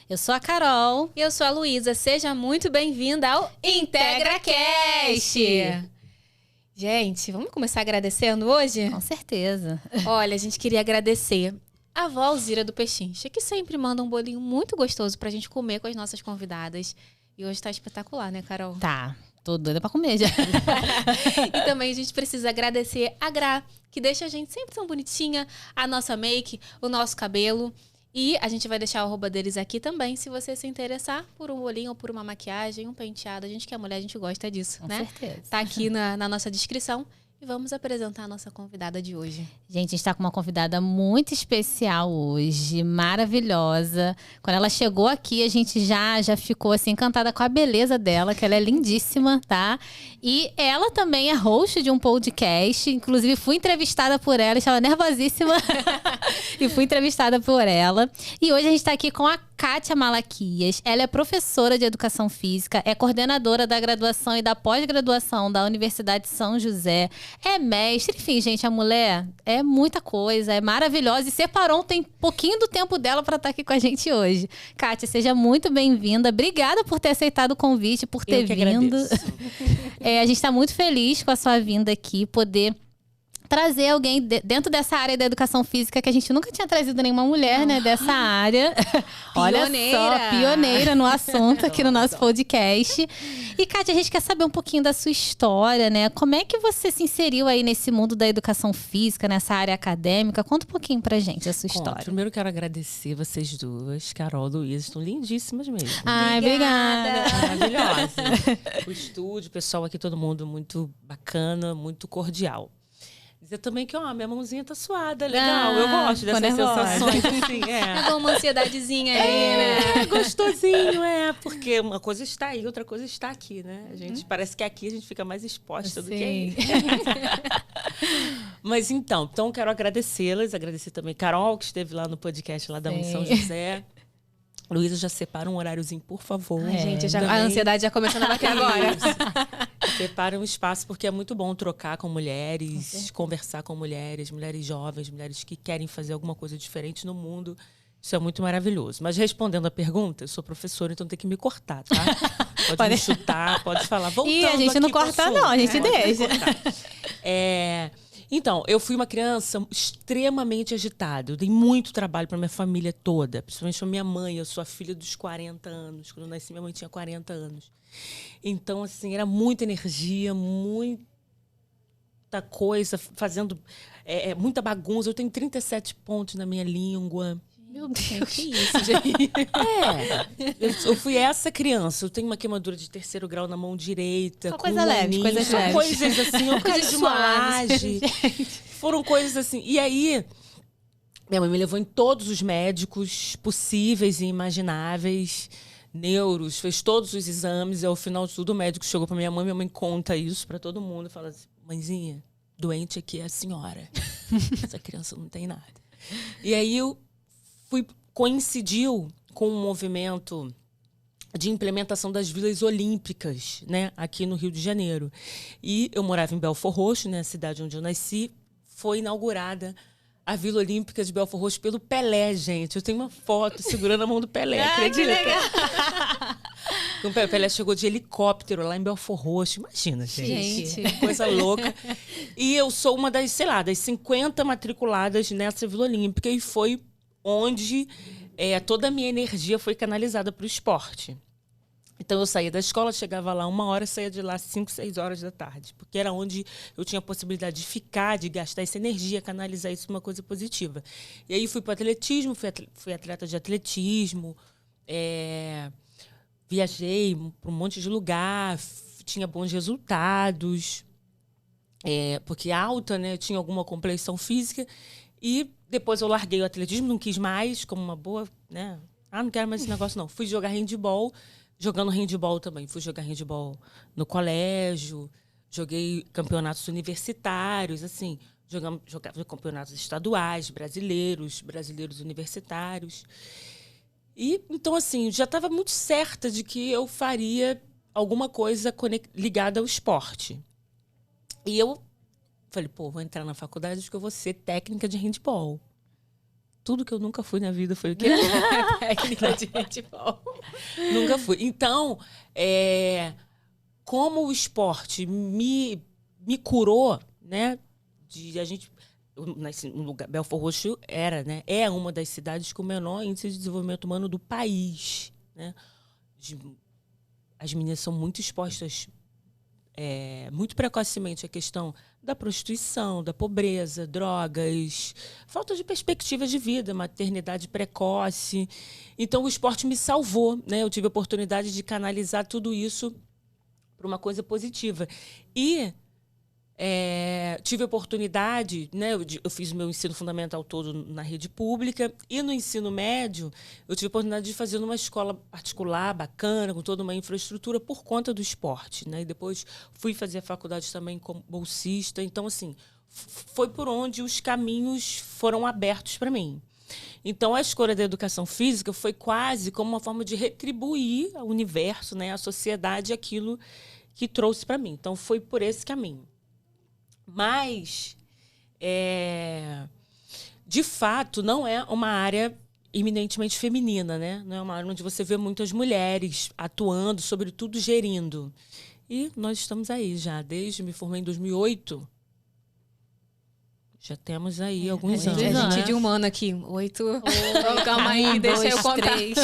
Eu sou a Carol. E eu sou a Luísa. Seja muito bem-vinda ao IntegraCast! Gente, vamos começar agradecendo hoje? Com certeza. Olha, a gente queria agradecer a avó Alzira do Pechincha, que sempre manda um bolinho muito gostoso pra gente comer com as nossas convidadas. E hoje tá espetacular, né, Carol? Tá, tô doida pra comer já. E também a gente precisa agradecer a Gra, que deixa a gente sempre tão bonitinha, a nossa make, o nosso cabelo. E a gente vai deixar o arroba deles aqui também, se você se interessar por um bolinho ou por uma maquiagem, um penteado. A gente que é mulher, a gente gosta disso, né? Com certeza. Tá aqui na nossa descrição. E vamos apresentar a nossa convidada de hoje. Gente, a gente tá com uma convidada muito especial hoje, maravilhosa. Quando ela chegou aqui, a gente já ficou assim encantada com a beleza dela, que ela é lindíssima, tá? E ela também é host de um podcast, inclusive fui entrevistada por ela, estava nervosíssima e fui entrevistada por ela. E hoje a gente tá aqui com a Kátia Malaquias. Ela é professora de Educação Física, é coordenadora da graduação e da pós-graduação da Universidade de São José, é mestre, enfim, gente, a mulher é muita coisa, é maravilhosa e separou um pouquinho do tempo dela para estar aqui com a gente hoje. Kátia, seja muito bem-vinda. Obrigada por ter aceitado o convite, por ter vindo. A gente está muito feliz com a sua vinda aqui, poder trazer alguém dentro dessa área da educação física, que a gente nunca tinha trazido nenhuma mulher, né, dessa área. Olha só, pioneira no assunto aqui no nosso podcast. E, Kátia, a gente quer saber um pouquinho da sua história, né? Como é que você se inseriu aí nesse mundo da educação física, nessa área acadêmica? Conta um pouquinho pra gente a sua história. Primeiro quero agradecer vocês duas, Carol e Luísa, estão lindíssimas mesmo. Ai, obrigada. Maravilhosa. O estúdio, o pessoal aqui, todo mundo muito bacana, muito cordial. Dizer também que, minha mãozinha tá suada, legal. Eu gosto dessas sensações, assim, É uma ansiedadezinha aí, né? É gostosinho, porque uma coisa está aí, outra coisa está aqui, né? A gente, parece que aqui a gente fica mais exposta do que aí. Mas então quero agradecê-las, agradecer também Carol, que esteve lá no podcast lá da São José. Luísa, já separa um horáriozinho, por favor. Ai, gente, a ansiedade já começando a bater agora. Separa um espaço, porque é muito bom trocar com mulheres, conversar com mulheres jovens, mulheres que querem fazer alguma coisa diferente no mundo. Isso é muito maravilhoso. Mas respondendo a pergunta, eu sou professora, então tem que me cortar, tá? Pode me chutar, pode falar. Voltando a gente não corta não, a gente deixa. Então, eu fui uma criança extremamente agitada. Eu dei muito trabalho para minha família toda, principalmente para minha mãe. Eu sou a filha dos 40 anos. Quando eu nasci, minha mãe tinha 40 anos. Então, assim, era muita energia, muita coisa, fazendo muita bagunça. Eu tenho 37 pontos na minha língua. Meu Deus, que isso, gente? Eu fui essa criança. Eu tenho uma queimadura de 3º grau na mão direita. Só coisa leve, coisas leves. Só coisas assim, coisas de uma laje. Foram coisas assim. E aí, minha mãe me levou em todos os médicos possíveis e imagináveis. Neuros, fez todos os exames. E ao final de tudo, o médico chegou pra minha mãe conta isso pra todo mundo. E fala assim, mãezinha, doente aqui é a senhora. Essa criança não tem nada. E aí, coincidiu com um movimento de implementação das vilas olímpicas, né, aqui no Rio de Janeiro. E eu morava em Belford Roxo, né, a cidade onde eu nasci. Foi inaugurada a Vila Olímpica de Belford Roxo pelo Pelé, gente. Eu tenho uma foto segurando a mão do Pelé, acredita? O Pelé chegou de helicóptero lá em Belford Roxo. Imagina, gente. Coisa louca. E eu sou uma das 50 matriculadas nessa Vila Olímpica. E foi onde toda a minha energia foi canalizada para o esporte. Então, eu saía da escola, chegava lá 1h, saía de lá 5, 6 horas da tarde. Porque era onde eu tinha a possibilidade de ficar, de gastar essa energia, canalizar isso em uma coisa positiva. E aí fui para o atletismo, fui atleta de atletismo, viajei para um monte de lugar, tinha bons resultados, porque alta, né, tinha alguma complexão física. E depois eu larguei o atletismo, não quis mais, como uma boa, né? Não quero mais esse negócio, não. Fui jogar handball, jogando handball também. Fui jogar handball no colégio, joguei campeonatos universitários, assim. Jogava campeonatos estaduais, brasileiros universitários. E, então, assim, já estava muito certa de que eu faria alguma coisa ligada ao esporte. E eu falei, vou entrar na faculdade porque eu vou ser técnica de handball. tudo que eu nunca fui na vida foi o quê? Técnica de handball. Nunca fui. Então, como o esporte me curou, né? A gente, no lugar, Belford Roxo é uma das cidades com o menor índice de desenvolvimento humano do país, né? As meninas são muito expostas muito precocemente à questão da prostituição, da pobreza, drogas, falta de perspectiva de vida, maternidade precoce. Então, o esporte me salvou, né? Eu tive a oportunidade de canalizar tudo isso para uma coisa positiva. E tive a oportunidade, né? Eu fiz o meu ensino fundamental todo na rede pública, e no ensino médio eu tive a oportunidade de fazer numa escola particular, bacana, com toda uma infraestrutura, por conta do esporte, né? E depois fui fazer a faculdade também como bolsista. Então, assim, foi por onde os caminhos foram abertos para mim. Então, a escolha da educação física foi quase como uma forma de retribuir ao universo, né, à sociedade, aquilo que trouxe para mim. Então, foi por esse caminho. Mas, de fato, não é uma área eminentemente feminina, né? Não é uma área onde você vê muitas mulheres atuando, sobretudo gerindo. E nós estamos aí já, desde me formei em 2008. Já temos aí alguns anos. A gente de um ano aqui, 8. Calma aí, deixa eu contar. 3.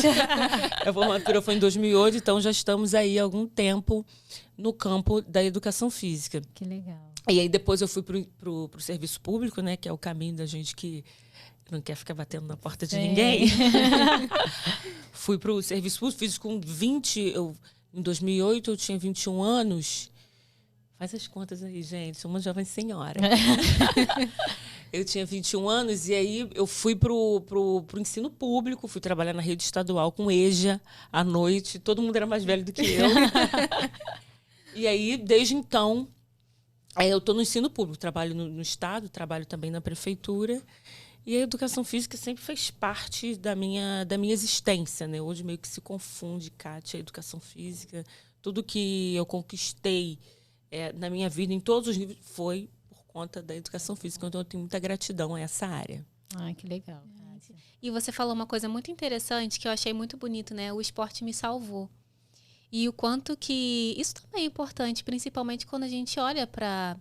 A formatura foi em 2008, então já estamos aí há algum tempo no campo da educação física. Que legal. E aí depois eu fui pro serviço público, né, que é o caminho da gente que não quer ficar batendo na porta de ninguém. Fui pro serviço público, fiz com 20... em 2008 eu tinha 21 anos. Faz as contas aí, gente. Sou uma jovem senhora. Eu tinha 21 anos e aí eu fui pro ensino público, fui trabalhar na rede estadual com EJA à noite. Todo mundo era mais velho do que eu. E aí, desde então, eu estou no ensino público. Trabalho no Estado, trabalho também na prefeitura. E a educação física sempre fez parte da minha existência, né? Hoje meio que se confunde, Kátia, a educação física. Tudo que eu conquistei na minha vida, em todos os níveis, foi por conta da educação física. Então, eu tenho muita gratidão a essa área. Ah, que legal. E você falou uma coisa muito interessante que eu achei muito bonito, né? O esporte me salvou. E o quanto que isso também é importante, principalmente quando a gente olha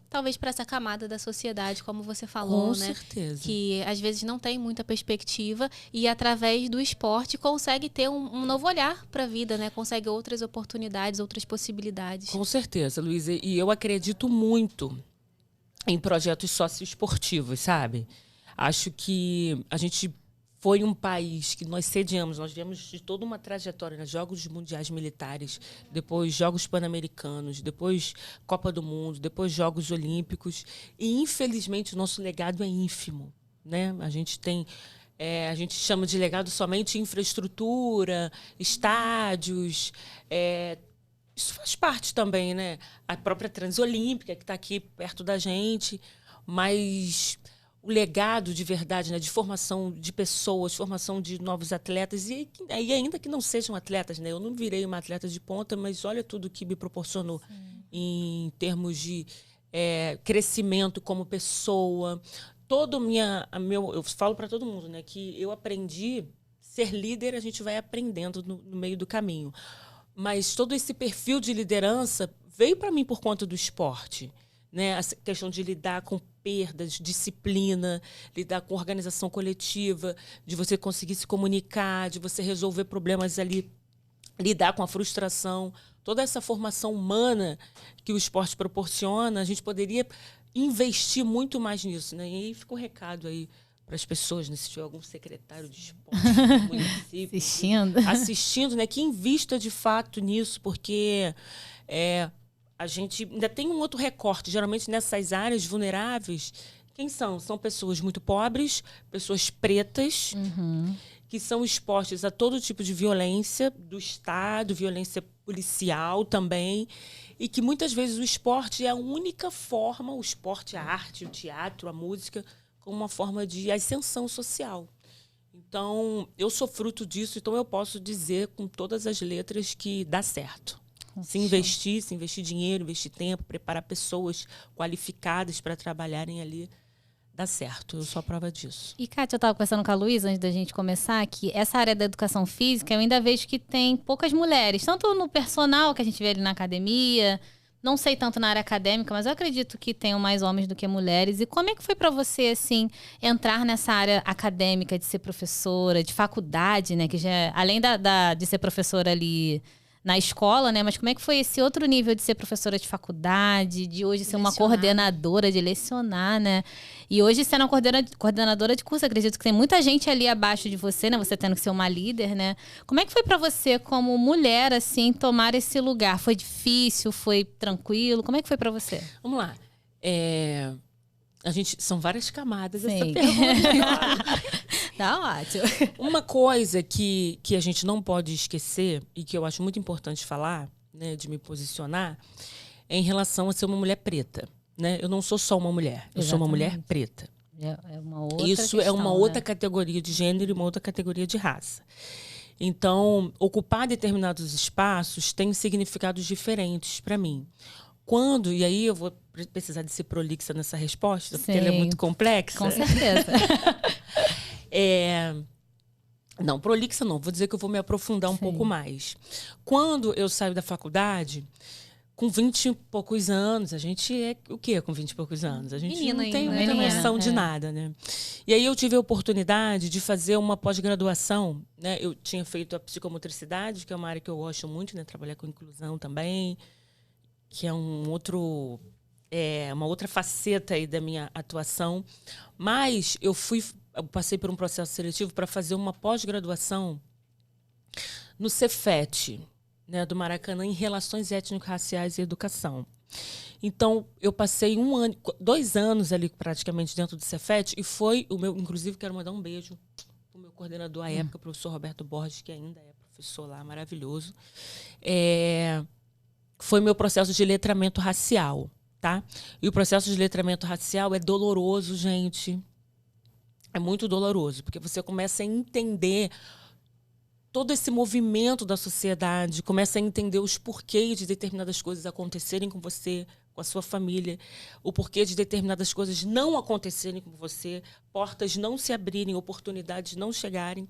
talvez para essa camada da sociedade, como você falou, Com né? certeza. Que às vezes não tem muita perspectiva e através do esporte consegue ter um novo olhar para a vida, né? Consegue outras oportunidades, outras possibilidades. Com certeza, Luísa. E eu acredito muito em projetos socioesportivos, sabe? Acho que a gente foi um país que nós sediamos, nós viemos de toda uma trajetória, né? Jogos Mundiais Militares, depois Jogos Pan-Americanos, depois Copa do Mundo, depois Jogos Olímpicos. E, infelizmente, o nosso legado é ínfimo, né? A gente tem... a gente chama de legado somente infraestrutura, estádios. Isso faz parte também, né? A própria Transolímpica, que está aqui perto da gente, mas o legado de verdade, né, de formação de pessoas, formação de novos atletas, e ainda que não sejam atletas, né, eu não virei uma atleta de ponta, mas olha tudo que me proporcionou. Sim. Em termos de crescimento como pessoa. Eu falo para todo mundo, né, que eu aprendi ser líder, a gente vai aprendendo no meio do caminho. Mas todo esse perfil de liderança veio para mim por conta do esporte. Né? A questão de lidar com perdas, disciplina, lidar com organização coletiva, de você conseguir se comunicar, de você resolver problemas ali, lidar com a frustração. Toda essa formação humana que o esporte proporciona, a gente poderia investir muito mais nisso. Né? E aí fica o recado aí para as pessoas, né? Se tiver algum secretário de esporte do município assistindo, né? Que invista de fato nisso, porque a gente ainda tem um outro recorte. Geralmente, nessas áreas vulneráveis, quem são? São pessoas muito pobres, pessoas pretas, que são expostas a todo tipo de violência do Estado, violência policial também, e que muitas vezes o esporte é a única forma, o esporte, a arte, o teatro, a música, como uma forma de ascensão social. Então, eu sou fruto disso, então eu posso dizer com todas as letras que dá certo. Se investir dinheiro, investir tempo, preparar pessoas qualificadas para trabalharem ali, dá certo. Eu sou a prova disso. E, Kátia, eu estava conversando com a Luísa antes da gente começar, que essa área da educação física, eu ainda vejo que tem poucas mulheres. Tanto no personal, que a gente vê ali na academia, não sei tanto na área acadêmica, mas eu acredito que tenham mais homens do que mulheres. E como é que foi para você, assim, entrar nessa área acadêmica, de ser professora, de faculdade, né? Que já, além de ser professora ali na escola, né? Mas como é que foi esse outro nível de ser professora de faculdade, de hoje ser uma coordenadora, de lecionar, né? E hoje sendo uma coordenadora de curso, acredito que tem muita gente ali abaixo de você, né? Você tendo que ser uma líder, né? Como é que foi pra você, como mulher, assim, tomar esse lugar? Foi difícil? Foi tranquilo? Como é que foi pra você? Vamos lá. São várias camadas Sim. essa pergunta. Tá ótimo. Uma coisa que a gente não pode esquecer e que eu acho muito importante falar, né, de me posicionar, é em relação a ser uma mulher preta. Né? Eu não sou só uma mulher, eu sou uma mulher preta. É uma outra Isso questão, é uma outra né? categoria de gênero e uma outra categoria de raça. Então, ocupar determinados espaços tem significados diferentes para mim. E aí eu vou precisar de ser prolixa nessa resposta, porque ela é muito complexa. Com certeza. Não, prolixa não. Vou dizer que eu vou me aprofundar um pouco mais. Quando eu saio da faculdade, com 20 e poucos anos, a gente é o quê com 20 e poucos anos? A gente Menina não tem ainda, muita né? noção de nada, né? E aí eu tive a oportunidade de fazer uma pós-graduação, né? Eu tinha feito a psicomotricidade, que é uma área que eu gosto muito, né? Trabalhar com inclusão também, que é uma outra faceta aí da minha atuação. Mas eu passei por um processo seletivo para fazer uma pós-graduação no Cefet, né, do Maracanã, em Relações Étnico-Raciais e Educação. Então, eu passei 2 anos ali praticamente dentro do Cefet e foi o meu, inclusive quero mandar um beijo pro meu coordenador à época, o professor Roberto Borges, que ainda é professor lá, maravilhoso. Foi meu processo de letramento racial, tá? E o processo de letramento racial é doloroso, gente. É muito doloroso, porque você começa a entender todo esse movimento da sociedade, começa a entender os porquês de determinadas coisas acontecerem com você, com a sua família, o porquê de determinadas coisas não acontecerem com você, portas não se abrirem, oportunidades não chegarem.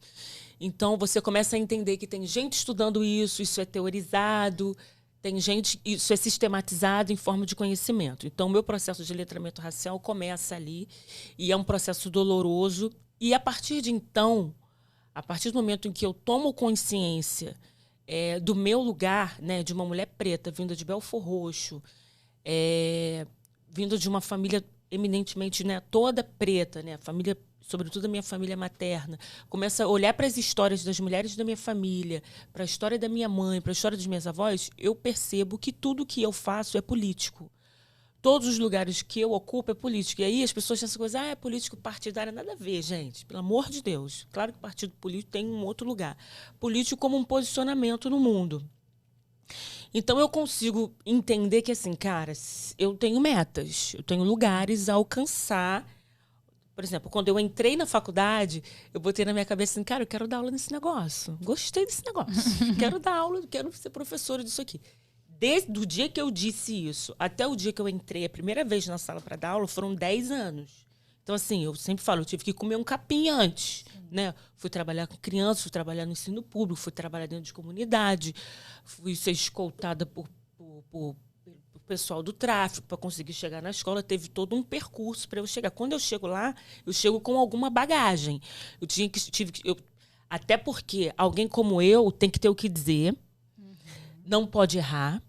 Então, você começa a entender que tem gente estudando isso é teorizado, tem gente, isso é sistematizado em forma de conhecimento. Então, o meu processo de letramento racial começa ali e é um processo doloroso. E, a partir de então, a partir do momento em que eu tomo consciência do meu lugar, né, de uma mulher preta, vinda de Belford Roxo, vinda de uma família eminentemente, né, toda preta, né, família, sobretudo a minha família materna, começa a olhar para as histórias das mulheres da minha família, para a história da minha mãe, para a história dos meus avós, eu percebo que tudo que eu faço é político. Todos os lugares que eu ocupo é político. E aí as pessoas têm essa coisa, é político partidário. Nada a ver, gente. Pelo amor de Deus. Claro que o partido político tem um outro lugar. Político como um posicionamento no mundo. Então eu consigo entender que, assim, cara, eu tenho metas, eu tenho lugares a alcançar. Por exemplo, quando eu entrei na faculdade, eu botei na minha cabeça assim, cara, eu quero dar aula nesse negócio. Gostei desse negócio. Quero dar aula, quero ser professora disso aqui. Desde o dia que eu disse isso até o dia que eu entrei a primeira vez na sala para dar aula, foram 10 anos. Então, assim, eu sempre falo, eu tive que comer um capim antes, né? Fui trabalhar com crianças, fui trabalhar no ensino público, fui trabalhar dentro de comunidade, fui ser escoltada por pessoal do tráfico para conseguir chegar na escola. Teve todo um percurso para eu chegar. Quando eu chego lá, eu chego com alguma bagagem. Até porque alguém como eu tem que ter o que dizer, não pode errar.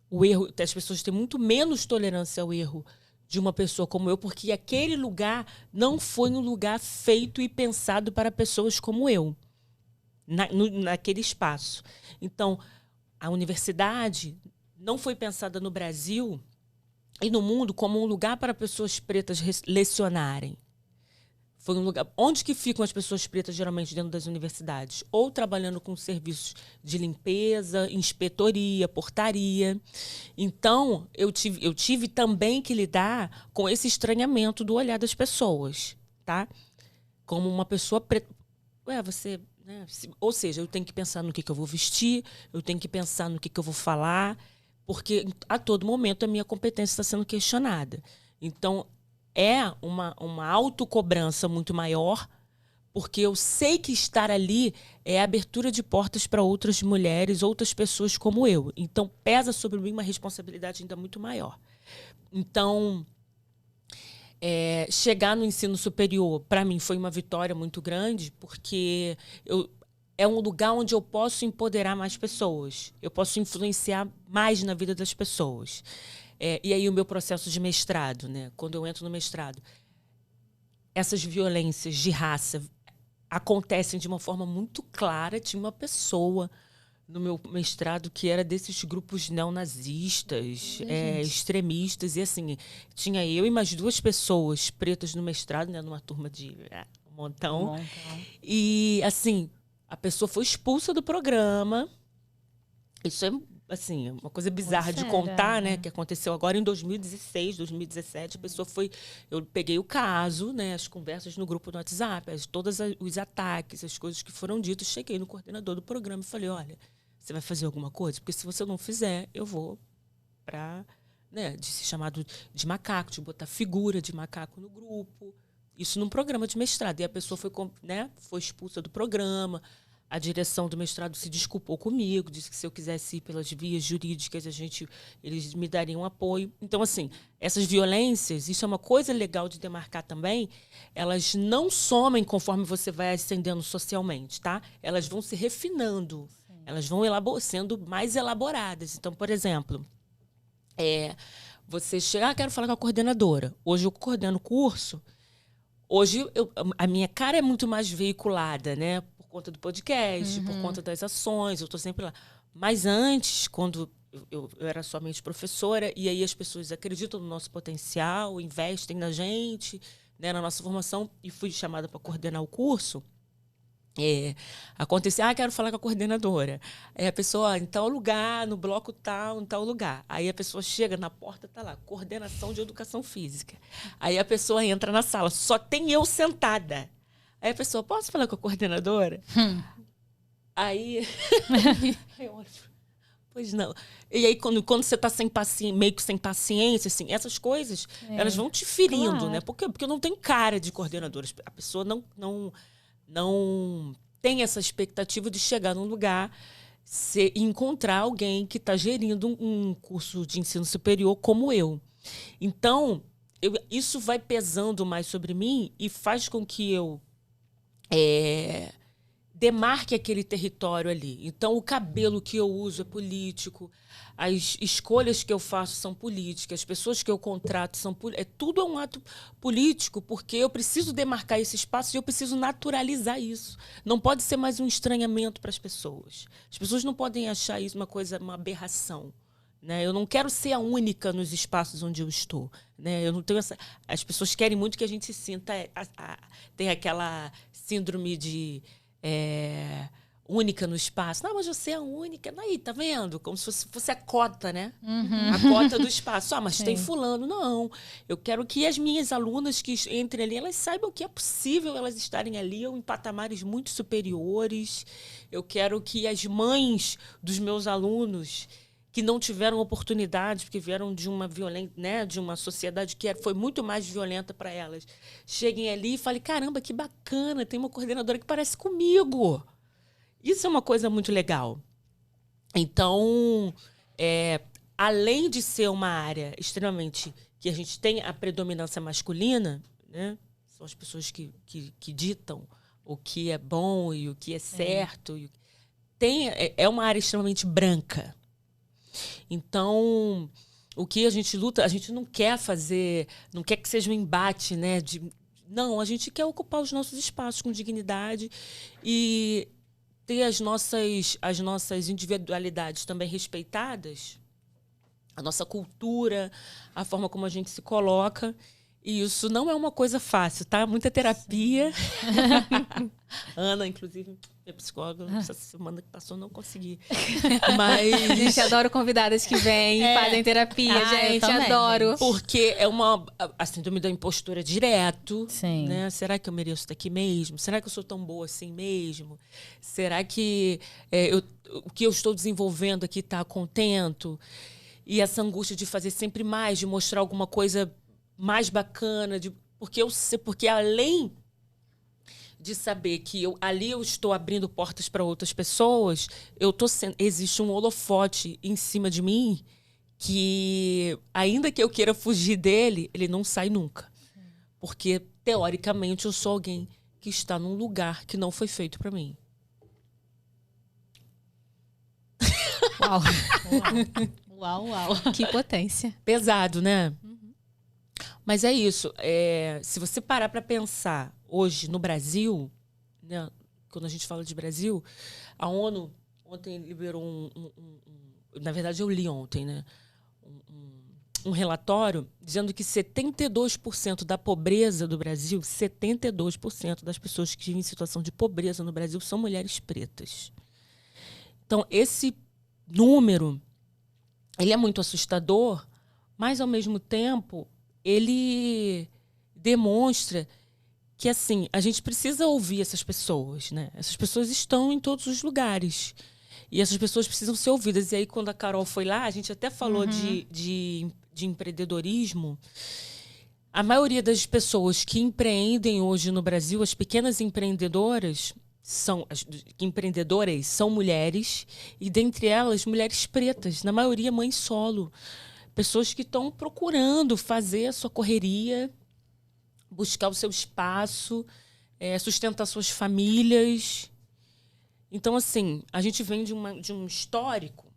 O erro, as pessoas têm muito menos tolerância ao erro de uma pessoa como eu, porque aquele lugar não foi um lugar feito e pensado para pessoas como eu, naquele espaço. Então, a universidade não foi pensada no Brasil e no mundo como um lugar para pessoas pretas lecionarem. Foi um lugar onde que ficam as pessoas pretas geralmente dentro das universidades, ou trabalhando com serviços de limpeza, inspetoria, portaria. Então, eu tive também que lidar com esse estranhamento do olhar das pessoas, tá? Como uma pessoa preta. Você, né? Ou seja, eu tenho que pensar no que eu vou vestir, eu tenho que pensar no que eu vou falar, porque a todo momento a minha competência está sendo questionada. Então, é uma autocobrança muito maior, porque eu sei que estar ali é a abertura de portas para outras mulheres, outras pessoas como eu. Então, pesa sobre mim uma responsabilidade ainda muito maior. Então, chegar no ensino superior, para mim, foi uma vitória muito grande, porque é um lugar onde eu posso empoderar mais pessoas. Eu posso influenciar mais na vida das pessoas. E aí, o meu processo de mestrado, né? Quando eu entro no mestrado, essas violências de raça acontecem de uma forma muito clara. Tinha uma pessoa no meu mestrado que era desses grupos neonazistas, extremistas. E assim, tinha eu e mais 2 pessoas pretas no mestrado, né? Numa turma de um montão. E assim, a pessoa foi expulsa do programa. Isso é assim, uma coisa bizarra de contar, né? Que aconteceu agora em 2016, 2017. A pessoa foi... Eu peguei o caso, né? As conversas no grupo do WhatsApp, todos os ataques, as coisas que foram ditas. Cheguei no coordenador do programa e falei, olha, você vai fazer alguma coisa? Porque se você não fizer, eu vou para... Né, de ser chamado de macaco, de botar figura de macaco no grupo. Isso num programa de mestrado. E a pessoa foi, né, foi expulsa do programa. A direção do mestrado se desculpou comigo, disse que se eu quisesse ir pelas vias jurídicas, eles me dariam apoio. Então, assim, essas violências, isso é uma coisa legal de demarcar também, elas não somem conforme você vai ascendendo socialmente, tá? Elas vão se refinando, elas vão sendo mais elaboradas. Então, por exemplo, você chega, quero falar com a coordenadora. Hoje eu coordeno o curso. Hoje a minha cara é muito mais veiculada, né? Por conta do podcast, por conta das ações, eu estou sempre lá. Mas antes, quando eu era somente professora, e aí as pessoas acreditam no nosso potencial, investem na gente, né, na nossa formação, e fui chamada para coordenar o curso, aconteceu, quero falar com a coordenadora. Aí a pessoa, em tal lugar, no bloco tal, em tal lugar. Aí a pessoa chega na porta, tá lá, coordenação de educação física. Aí a pessoa entra na sala, só tem eu sentada. Aí a pessoa, posso falar com a coordenadora? Aí eu olho, pois não. E aí, quando você está meio que sem paciência, assim, essas coisas, elas vão te ferindo, claro, né? Porque eu não tenho cara de coordenadora. A pessoa não tem essa expectativa de chegar num lugar e encontrar alguém que está gerindo um curso de ensino superior como eu. Então, isso vai pesando mais sobre mim e faz com que eu demarque aquele território ali. Então, o cabelo que eu uso é político, as escolhas que eu faço são políticas, as pessoas que eu contrato são políticas. Tudo é um ato político, porque eu preciso demarcar esse espaço e eu preciso naturalizar isso. Não pode ser mais um estranhamento para as pessoas. As pessoas não podem achar isso uma aberração. Né? Eu não quero ser a única nos espaços onde eu estou. Né? Eu não tenho as pessoas querem muito que a gente se sinta... tem aquela síndrome de única no espaço. Não, mas você é a única. Aí, tá vendo? Como se fosse a cota, né? A cota do espaço. Mas tem fulano. Não. Eu quero que as minhas alunas que entrem ali, elas saibam que é possível elas estarem ali ou em patamares muito superiores. Eu quero que as mães dos meus alunos que não tiveram oportunidade, porque vieram de uma violência, né, de uma sociedade que foi muito mais violenta para elas, cheguem ali e falem, caramba, que bacana, tem uma coordenadora que parece comigo. Isso é uma coisa muito legal. Então, além de ser uma área extremamente que a gente tem a predominância masculina, né, são as pessoas que ditam o que é bom e o que é certo. É uma área extremamente branca. Então, o que a gente luta, a gente não quer que seja um embate, né? Não, a gente quer ocupar os nossos espaços com dignidade e ter as nossas individualidades também respeitadas, a nossa cultura, a forma como a gente se coloca. E isso não é uma coisa fácil, tá? Muita terapia. Ana, inclusive, minha psicóloga, essa semana que passou, não consegui. Mas... A gente adora convidadas que vêm e fazem terapia, gente. Também, adoro. Gente. Porque a síndrome da impostura direto. Sim. Né? Será que eu mereço estar aqui mesmo? Será que eu sou tão boa assim mesmo? Será que o que eu estou desenvolvendo aqui está contento? E essa angústia de fazer sempre mais, de mostrar alguma coisa mais bacana, porque além de saber que ali eu estou abrindo portas para outras pessoas, existe um holofote em cima de mim que, ainda que eu queira fugir dele, ele não sai nunca. Porque, teoricamente, eu sou alguém que está num lugar que não foi feito para mim. Uau. Uau, uau. Que potência. Pesado, né? Mas é isso. Se você parar para pensar hoje no Brasil, né, quando a gente fala de Brasil, a ONU ontem liberou na verdade, eu li ontem, né, um relatório dizendo que 72% da pobreza do Brasil, 72% das pessoas que vivem em situação de pobreza no Brasil são mulheres pretas. Então, esse número, ele é muito assustador, mas, ao mesmo tempo, ele demonstra que, assim, a gente precisa ouvir essas pessoas, né? Essas pessoas estão em todos os lugares. E essas pessoas precisam ser ouvidas. E aí, quando a Carol foi lá, a gente até falou de empreendedorismo. A maioria das pessoas que empreendem hoje no Brasil, as pequenas empreendedoras, são mulheres, e dentre elas, mulheres pretas, na maioria mães solo. Pessoas que estão procurando fazer a sua correria, buscar o seu espaço, sustentar suas famílias. Então, assim, a gente vem de um histórico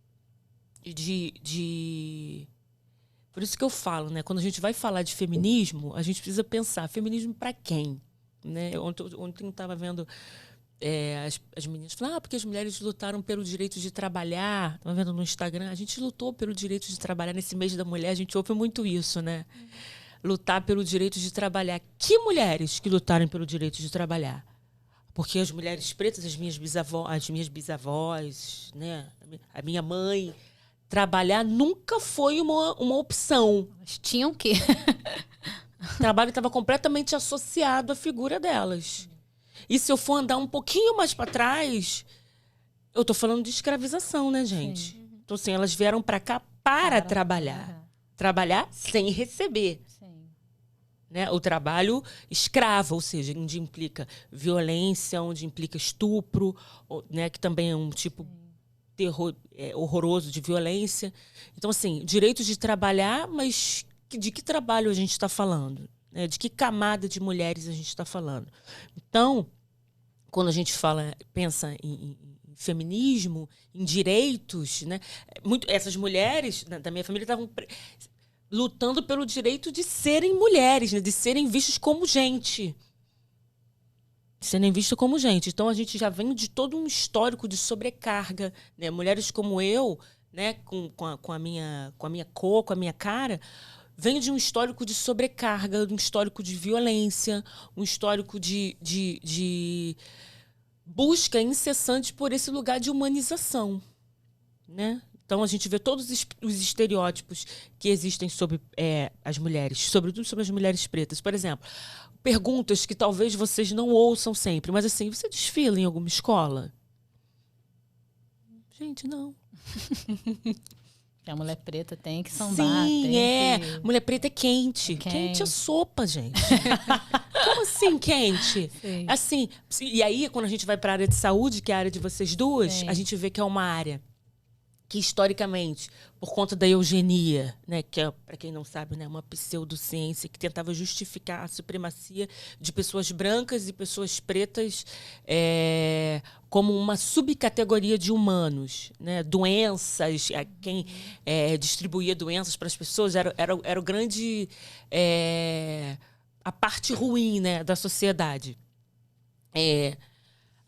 Por isso que eu falo, né? Quando a gente vai falar de feminismo, a gente precisa pensar, feminismo para quem? Né? Ontem eu estava vendo as meninas falando, porque as mulheres lutaram pelo direito de trabalhar. Estava vendo no Instagram, a gente lutou pelo direito de trabalhar. Nesse mês da mulher, a gente ouve muito isso, né? Lutar pelo direito de trabalhar. Que mulheres que lutaram pelo direito de trabalhar? Porque as mulheres pretas, as minhas bisavós, né? A minha mãe, trabalhar nunca foi uma opção. Elas tinham que. O trabalho estava completamente associado à figura delas. E se eu for andar um pouquinho mais para trás, eu estou falando de escravização, né, gente? Sim. Então, assim, elas vieram para cá para trabalhar. Trabalhar sem receber. Sim. Né? O trabalho escravo, ou seja, onde implica violência, onde implica estupro, né, que também é um tipo horroroso de violência. Então, assim, direitos de trabalhar, mas de que trabalho a gente está falando? Né? De que camada de mulheres a gente está falando? Então, quando a gente pensa em feminismo, em direitos, né? Essas mulheres da minha família estavam lutando pelo direito de serem mulheres, né? De serem vistas como gente. Serem vistas como gente. Então, a gente já vem de todo um histórico de sobrecarga. Né? Mulheres como eu, né? com a minha cor, com a minha cara, vem de um histórico de sobrecarga, de um histórico de violência, um histórico de busca incessante por esse lugar de humanização. Né? Então, a gente vê todos os estereótipos que existem sobre as mulheres, sobretudo sobre as mulheres pretas. Por exemplo, perguntas que talvez vocês não ouçam sempre, mas assim, você desfila em alguma escola? Gente, não. A mulher preta tem que sambar. Sim, mulher preta é quente. Quente é sopa, gente. Como assim, quente? Sim. Assim, e aí, quando a gente vai para a área de saúde, que é a área de vocês duas, Sim. a gente vê que é uma área que, historicamente, por conta da eugenia, né, que é, para quem não sabe, né, uma pseudociência que tentava justificar a supremacia de pessoas brancas e pessoas pretas como uma subcategoria de humanos, né, doenças, quem distribuía doenças para as pessoas era o grande a parte ruim, né, da sociedade.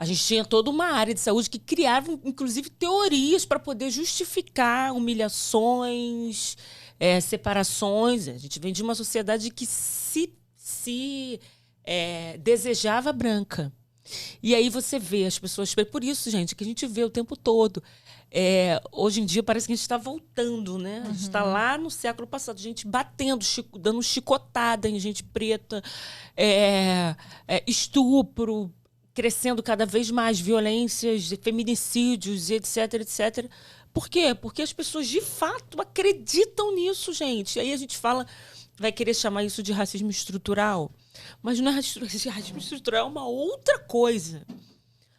A gente tinha toda uma área de saúde que criava, inclusive, teorias para poder justificar humilhações, separações. A gente vem de uma sociedade que se desejava branca. E aí você vê as pessoas... Por isso, gente, que a gente vê o tempo todo. Hoje em dia parece que a gente está voltando, né? A gente está lá no século passado, gente batendo, dando chicotada em gente preta, estupro, crescendo cada vez mais violências, feminicídios, etc, etc. Por quê? Porque as pessoas, de fato, acreditam nisso, gente. Aí a gente fala vai querer chamar isso de racismo estrutural. Mas não é racismo estrutural, é uma outra coisa.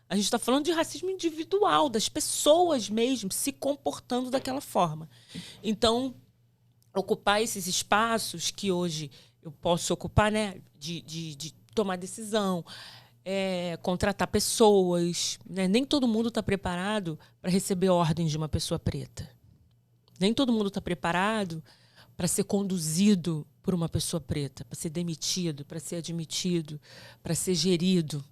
A gente está falando de racismo individual, das pessoas mesmo se comportando daquela forma. Então, ocupar esses espaços que hoje eu posso ocupar, né, de tomar decisão, contratar pessoas, né? Nem todo mundo está preparado para receber ordens de uma pessoa preta. Nem todo mundo está preparado para ser conduzido por uma pessoa preta, para ser demitido, para ser admitido, para ser gerido.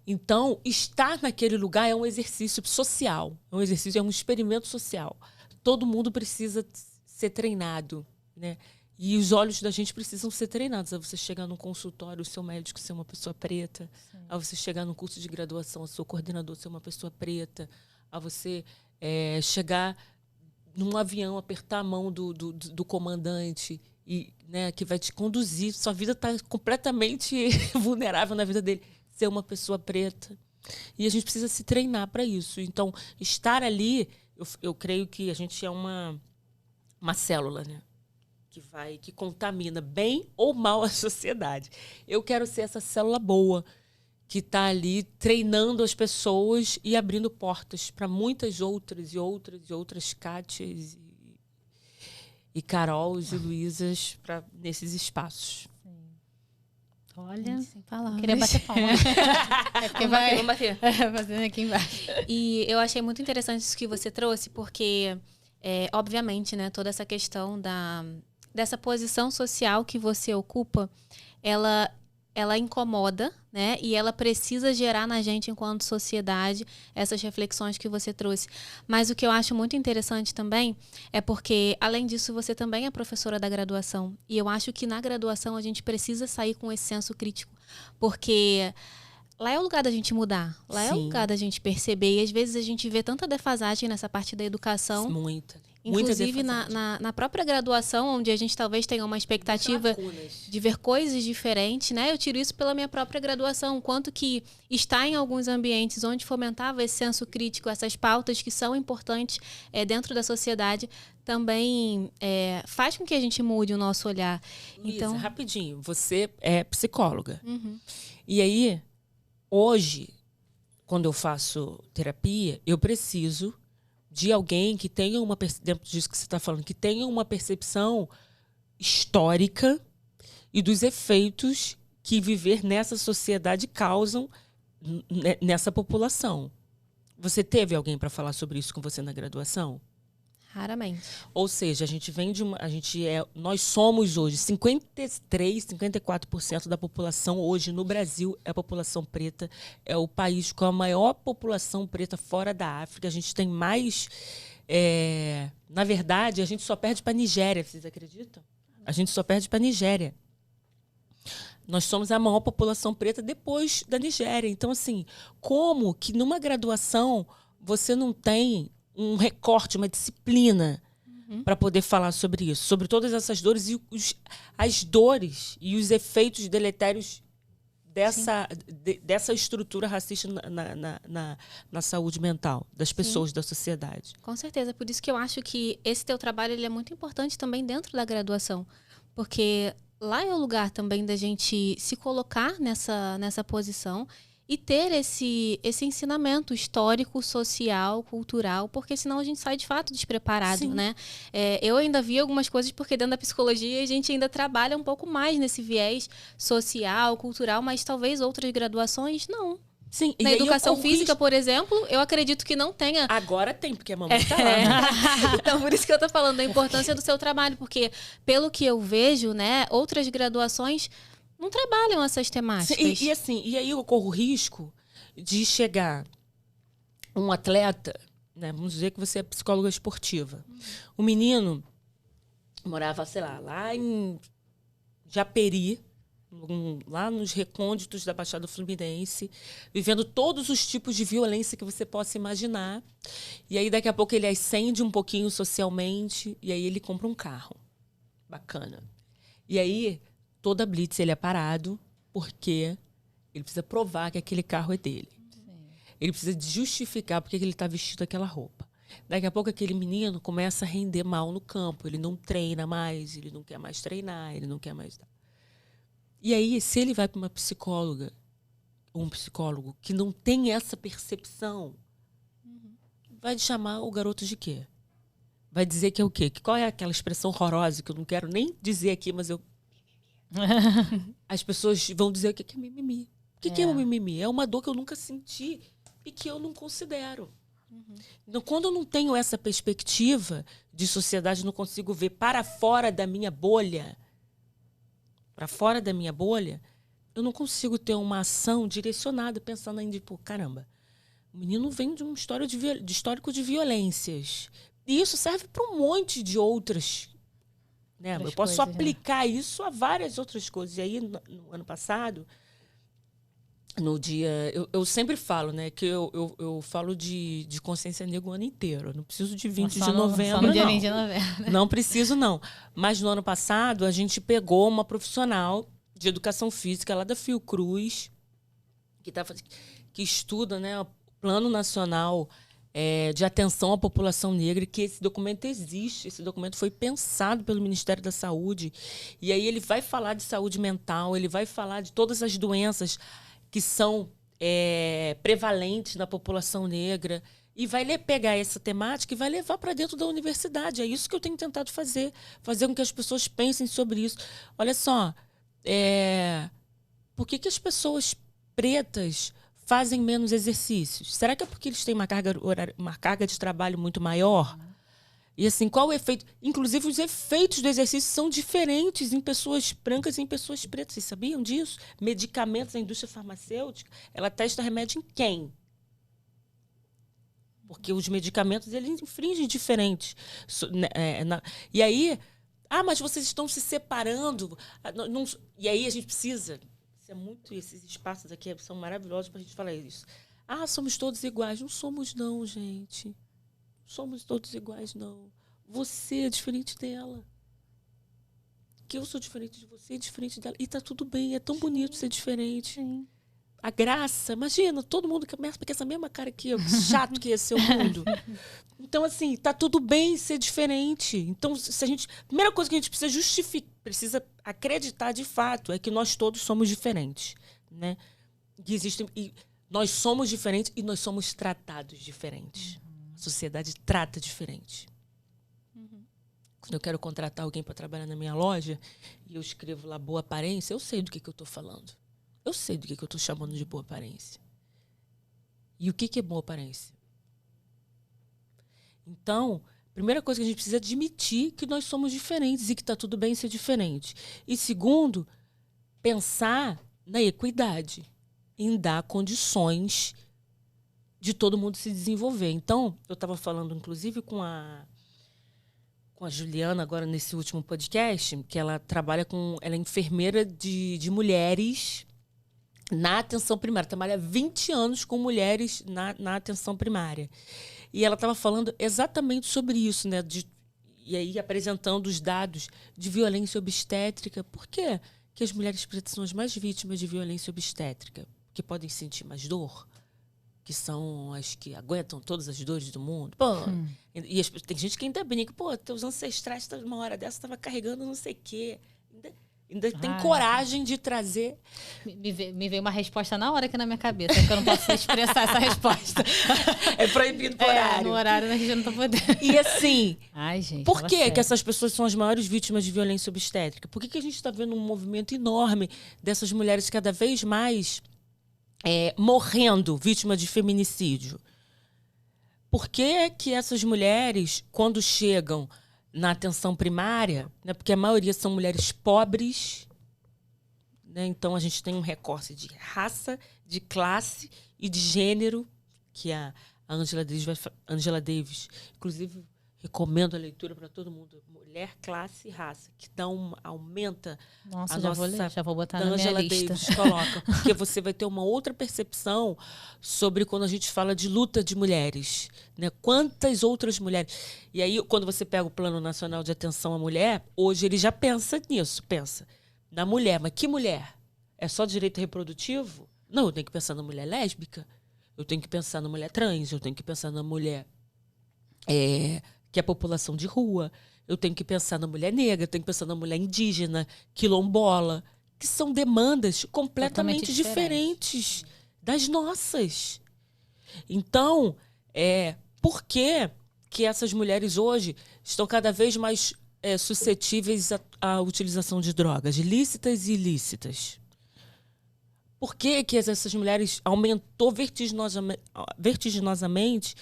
Então, estar naquele lugar é um exercício social, é um experimento social. Todo mundo precisa ser treinado, né? E os olhos da gente precisam ser treinados. A você chegar num consultório, o seu médico ser uma pessoa preta. Sim. A você chegar num curso de graduação, o seu coordenador ser uma pessoa preta. A você chegar num avião, apertar a mão do comandante, e, né, que vai te conduzir. Sua vida está completamente vulnerável na vida dele. Ser uma pessoa preta. E a gente precisa se treinar para isso. Então, estar ali, eu creio que a gente é uma célula, né? Que contamina bem ou mal a sociedade. Eu quero ser essa célula boa, que está ali treinando as pessoas e abrindo portas para muitas outras Kátias e Carols e Luísas nesses espaços. Olha, sem palavras. Queria bater palma. Porque vamos bater. Fazendo aqui embaixo. E eu achei muito interessante isso que você trouxe, porque, obviamente, né, toda essa questão dessa posição social que você ocupa, ela incomoda, né? E ela precisa gerar na gente, enquanto sociedade, essas reflexões que você trouxe. Mas o que eu acho muito interessante também é porque, além disso, você também é professora da graduação. E eu acho que na graduação a gente precisa sair com esse senso crítico. Porque lá é o lugar da gente mudar. Lá Sim. É o lugar da gente perceber. E às vezes a gente vê tanta defasagem nessa parte da educação. Muita. Inclusive na própria graduação, onde a gente talvez tenha uma expectativa de ver coisas diferentes, né? Eu tiro isso pela minha própria graduação. Quanto que está em alguns ambientes onde fomentava esse senso crítico, essas pautas que são importantes dentro da sociedade, também faz com que a gente mude o nosso olhar. Luísa, então, rapidinho, você é psicóloga. Uhum. E aí, hoje, quando eu faço terapia, eu preciso de alguém que tenha dentro disso que você está falando, que tenha uma percepção histórica e dos efeitos que viver nessa sociedade causam nessa população. Você teve alguém para falar sobre isso com você na graduação? Raramente. Ou seja, a gente vem de nós somos hoje 54% da população hoje no Brasil é a população preta, é o país com a maior população preta fora da África. A gente tem mais, na verdade, a gente só perde para a Nigéria, vocês acreditam? A gente só perde para a Nigéria. Nós somos a maior população preta depois da Nigéria. Então, assim, como que numa graduação você não tem um recorte, uma disciplina para poder falar sobre isso, sobre todas essas dores e as dores e os efeitos deletérios dessa estrutura racista na saúde mental das pessoas, Sim. da sociedade. Com certeza, por isso que eu acho que esse teu trabalho ele é muito importante também dentro da graduação, porque lá é o lugar também da gente se colocar nessa posição e ter esse ensinamento histórico, social, cultural, porque senão a gente sai de fato despreparado, Sim. né? Eu ainda vi algumas coisas porque dentro da psicologia a gente ainda trabalha um pouco mais nesse viés social, cultural, mas talvez outras graduações não. Sim, na educação física, por exemplo, eu acredito que não tenha. Agora tem, porque a mamãe tá lá. Então, por isso que eu tô falando da importância do seu trabalho, porque pelo que eu vejo, né, outras graduações não trabalham essas temáticas. E aí eu corro o risco de chegar um atleta, né? Vamos dizer que você é psicóloga esportiva. O menino morava, sei lá em Japeri, lá nos recônditos da Baixada Fluminense, vivendo todos os tipos de violência que você possa imaginar. E aí daqui a pouco ele ascende um pouquinho socialmente e aí ele compra um carro. Bacana. E aí toda blitz ele é parado porque ele precisa provar que aquele carro é dele. Sim. Ele precisa justificar porque ele está vestido aquela roupa. Daqui a pouco aquele menino começa a render mal no campo. Ele não treina mais, ele não quer mais treinar, ele não quer mais... E aí, se ele vai para uma psicóloga, ou um psicólogo que não tem essa percepção, vai chamar o garoto de quê? Vai dizer que é o quê? Qual é aquela expressão horrorosa que eu não quero nem dizer aqui, mas eu... As pessoas vão dizer o que é mimimi. O que é um mimimi? É uma dor que eu nunca senti e que eu não considero. Então, quando eu não tenho essa perspectiva de sociedade, não consigo ver para fora da minha bolha, eu não consigo ter uma ação direcionada, pensando em, tipo, caramba, o menino vem de um histórico de violências. E isso serve para um monte de outras, né? Eu posso aplicar isso a várias outras coisas. E aí, no ano passado, no dia... Eu sempre falo, né? Que eu falo de consciência negra o ano inteiro. Eu não preciso de 20 de novembro, só no dia 20 de novembro. Não preciso, não. Mas no ano passado, a gente pegou uma profissional de educação física lá da Fiocruz, que estuda, né, o Plano Nacional de Atenção à População Negra, que esse documento existe. Esse documento foi pensado pelo Ministério da Saúde. E aí ele vai falar de saúde mental, ele vai falar de todas as doenças que são prevalentes na população negra, e vai pegar essa temática e vai levar para dentro da universidade. É isso que eu tenho tentado fazer com que as pessoas pensem sobre isso. Olha só, por que as pessoas pretas fazem menos exercícios? Será que é porque eles têm uma carga de trabalho muito maior? E assim, qual o efeito? Inclusive, os efeitos do exercício são diferentes em pessoas brancas e em pessoas pretas. Vocês sabiam disso? Medicamentos, a indústria farmacêutica, ela testa remédio em quem? Porque os medicamentos, eles infringem diferentes. E aí, mas vocês estão se separando. E aí a gente precisa... Esses espaços aqui são maravilhosos para a gente falar isso. Somos todos iguais. Não somos, não, gente. Somos todos iguais, não. Você é diferente dela. Que eu sou diferente de você, é diferente dela. E tá tudo bem, é tão bonito ser diferente. Sim. A graça, imagina, todo mundo começa com essa mesma cara aqui, chato que ia ser o mundo. Então, assim, tá tudo bem ser diferente. Então, a primeira coisa que a gente precisa justificar, precisa acreditar de fato, é que nós todos somos diferentes, né? E nós somos diferentes e nós somos tratados diferentes. A sociedade trata diferente. Quando eu quero contratar alguém para trabalhar na minha loja e eu escrevo lá boa aparência, eu sei do que eu estou falando. Eu sei do que eu estou chamando de boa aparência. E o que é boa aparência? Então, a primeira coisa que a gente precisa é admitir que nós somos diferentes e que está tudo bem ser diferente. E segundo, pensar na equidade, em dar condições de todo mundo se desenvolver. Então, eu estava falando, inclusive, com a Juliana, agora nesse último podcast, que ela trabalha ela é enfermeira de mulheres na atenção primária. Trabalha 20 anos com mulheres na atenção primária. E ela estava falando exatamente sobre isso, né? E aí apresentando os dados de violência obstétrica. Por quê que as mulheres pretas são as mais vítimas de violência obstétrica? Que podem sentir mais dor? Que são as que aguentam todas as dores do mundo. E tem gente que ainda brinca. Teus ancestrais, uma hora dessa, estavam carregando não sei o quê. Ainda tem coragem de trazer... Me veio uma resposta na hora aqui na minha cabeça, que eu não posso expressar essa resposta. É proibido por horário. No horário a gente não tá podendo. E assim, gente, por que essas pessoas são as maiores vítimas de violência obstétrica? Por que a gente está vendo um movimento enorme dessas mulheres cada vez mais morrendo vítimas de feminicídio? Por que essas mulheres, quando chegam na atenção primária, né, porque a maioria são mulheres pobres, né, então a gente tem um recorte de raça, de classe e de gênero, que a Angela Davis, inclusive, recomendo a leitura para todo mundo. Mulher, classe e raça, que aumenta a nossa... Vou ler, já vou botar na minha Angela lista. Davis coloca, porque você vai ter uma outra percepção sobre quando a gente fala de luta de mulheres, né? Quantas outras mulheres... E aí, quando você pega o Plano Nacional de Atenção à Mulher, hoje ele já pensa nisso, pensa na mulher. Mas que mulher? É só direito reprodutivo? Não, eu tenho que pensar na mulher lésbica, eu tenho que pensar na mulher trans, eu tenho que pensar na mulher que é a população de rua. Eu tenho que pensar na mulher negra, eu tenho que pensar na mulher indígena, quilombola, que são demandas completamente Totalmente diferentes das nossas. Então, por que essas mulheres hoje estão cada vez mais suscetíveis à utilização de drogas, lícitas e ilícitas? Por que essas mulheres aumentou vertiginosamente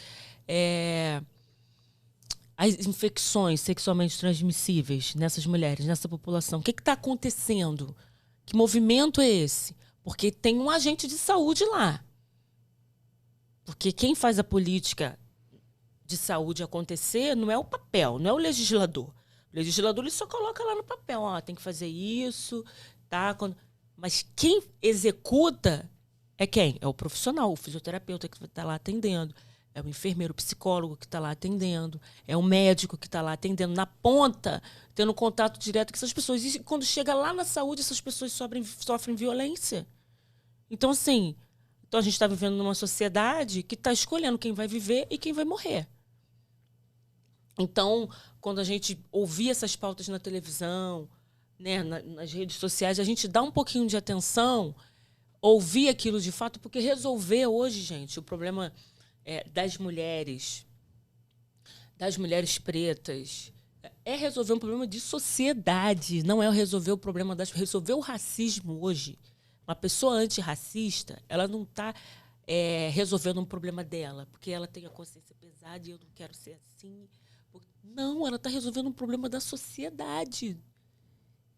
as infecções sexualmente transmissíveis nessas mulheres, nessa população? O que está acontecendo? Que movimento é esse? Porque tem um agente de saúde lá. Porque quem faz a política de saúde acontecer não é o papel, não é o legislador. O legislador ele só coloca lá no papel, tem que fazer isso, tá? Mas quem executa é quem? É o profissional, o fisioterapeuta que está lá atendendo. É o enfermeiro, o psicólogo que está lá atendendo. É o médico que está lá atendendo na ponta, tendo contato direto com essas pessoas. E quando chega lá na saúde, essas pessoas sofrem violência. Então, assim, a gente está vivendo numa sociedade que está escolhendo quem vai viver e quem vai morrer. Então, quando a gente ouvir essas pautas na televisão, né, nas redes sociais, a gente dá um pouquinho de atenção, ouvir aquilo de fato, porque resolver hoje, gente, o problema das mulheres pretas, é resolver um problema de sociedade, não é resolver o problema resolver o racismo hoje. Uma pessoa antirracista, ela não está resolvendo um problema dela, porque ela tem a consciência pesada e eu não quero ser assim. Não, ela está resolvendo um problema da sociedade.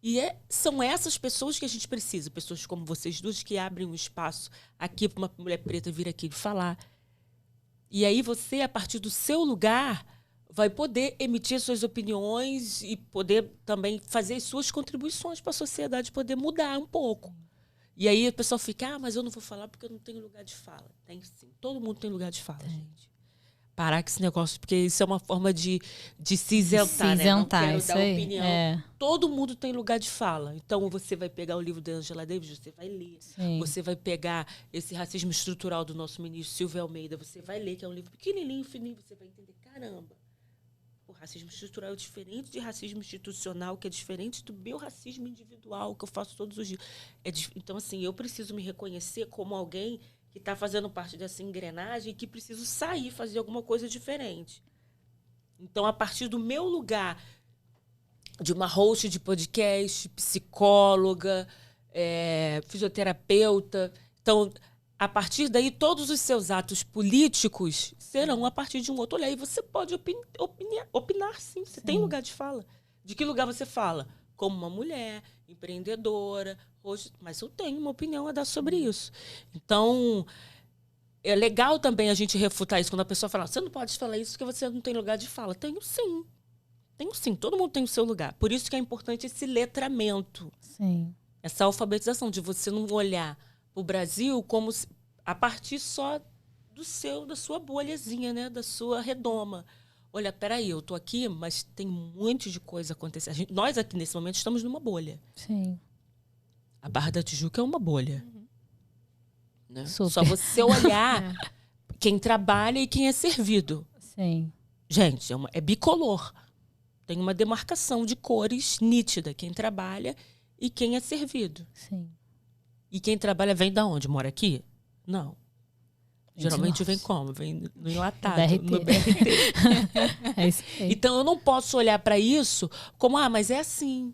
E são essas pessoas que a gente precisa, pessoas como vocês duas, que abrem um espaço aqui para uma mulher preta vir aqui falar. E aí você, a partir do seu lugar, vai poder emitir suas opiniões e poder também fazer as suas contribuições para a sociedade poder mudar um pouco. E aí o pessoal fica, mas eu não vou falar porque eu não tenho lugar de fala. Tem sim, todo mundo tem lugar de fala, gente. Parar com esse negócio, porque isso é uma forma de se isentar, né? Não quero dar opinião. Todo mundo tem lugar de fala. Então, você vai pegar o livro da Angela Davis, você vai ler. Sim. Você vai pegar esse racismo estrutural do nosso ministro Silvio Almeida, você vai ler, que é um livro pequenininho, fininho, você vai entender, caramba, o racismo estrutural é diferente de racismo institucional, que é diferente do meu racismo individual, que eu faço todos os dias. Então, assim, eu preciso me reconhecer como alguém que está fazendo parte dessa engrenagem e que preciso sair, fazer alguma coisa diferente. Então, a partir do meu lugar de uma host de podcast, psicóloga, fisioterapeuta, então, a partir daí, todos os seus atos políticos serão a partir de um outro olhar. E você pode opinar, sim. Você tem lugar de fala. De que lugar você fala? Como uma mulher, empreendedora, hoje, mas eu tenho uma opinião a dar sobre isso. Então, é legal também a gente refutar isso. Quando a pessoa fala, você não pode falar isso porque você não tem lugar de fala. Tenho sim. Todo mundo tem o seu lugar. Por isso que é importante esse letramento. Sim. Essa alfabetização, de você não olhar o Brasil como a partir só da sua bolhazinha, né? Da sua redoma. Olha, peraí, eu tô aqui, mas tem um monte de coisa acontecendo. Nós aqui, nesse momento, estamos numa bolha. Sim. A Barra da Tijuca é uma bolha. Né? Super. Só você olhar quem trabalha e quem é servido. Sim. Gente, é bicolor. Tem uma demarcação de cores nítida. Quem trabalha e quem é servido. Sim. E quem trabalha vem da onde? Mora aqui? Não. Geralmente vem como? Vem no enlatado, no BRT. É isso aí. Então, eu não posso olhar para isso como, mas é assim